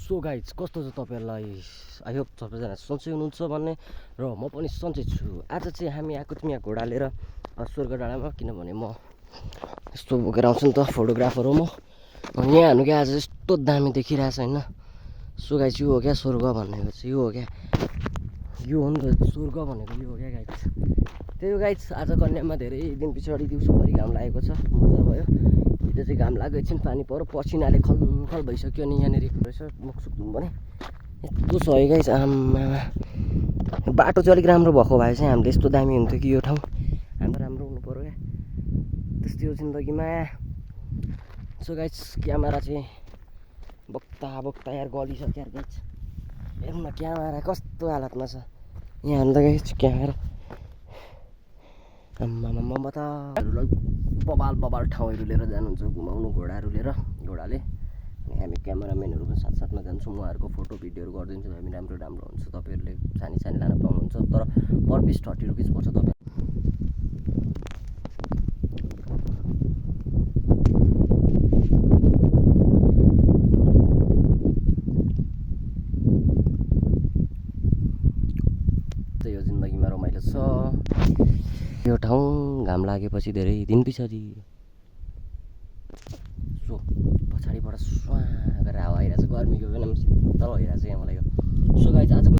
So guys कस्तो छ तपाईँहरूलाई आई होप सबैजना सन्चै हुनुहुन्छ भन्ने र म पनि सन्चै छु। आज चाहिँ हामी आएको थियौँ यहाँ घोडा लिएर स्वर्ग डाँडामा, किनभने म यस्तो बोकेर आउँछु नि त फोटोग्राफर हो म। यहाँ हाल्नु क्या आज यस्तो दामी देखिरहेछ होइन। सो गाइज यो हो क्या स्वर्ग भनेको चाहिँ यो हो क्या, यो हो नि त स्वर्ग भनेको यो हो क्या गाइज। त्यही हो गाइज, आज कन्यामा धेरै दिन पछाडि दिउँसोभरि घाम लागेको छ, मजा भयो। हिजो चाहिँ घाम लाग्यो, एकछिन पानी पऱ्यो, पसिनाले खलखल भइसक्यो। अनि यहाँनिर रहेछ मुखसुक धुम पनि यस्तो छ है गाइज। आमा बाटो चाहिँ अलिक राम्रो भएको भए चाहिँ हामीले यस्तो दामी हुन्थ्यो कि यो ठाउँ हाम्रो राम्रो हुनु पऱ्यो क्या, त्यस्तै हो जिन्दगीमा। सो गाइज क्यामेरा चाहिँ बोक्ता बोक्ता यार गलिसक्यो यार गाइज। हेर्नु न क्यामेरा कस्तो हालतमा छ यहाँ हाल्दा गाइज क्यामेरा। आम्मामा त बबाल बबाल ठाउँहरू लिएर जानुहुन्छ घुमाउनु घोडाहरू लिएर घोडाले। अनि हामी क्यामेराम्यानहरू पनि साथसाथमा जान्छौँ, उहाँहरूको फोटो भिडियोहरू गरिदिन्छौँ हामी। राम्रो राम्रो हुन्छ, तपाईँहरूले सानी सानी लान पाउनुहुन्छ, तर पर पिस 30 रुपिस पर्छ तपाईँ। त्यही हो जिन्दगीमा रमाइलो छ यो ठाउँ। घाम लागेपछि धेरै दिन पछाडि सो पछाडिबाट स्वा गरेर हावा आइरहेको छ, गर्मीको बेलामा शीतल भइरहेको छ यहाँ मलाई यो। सो गाइज आजको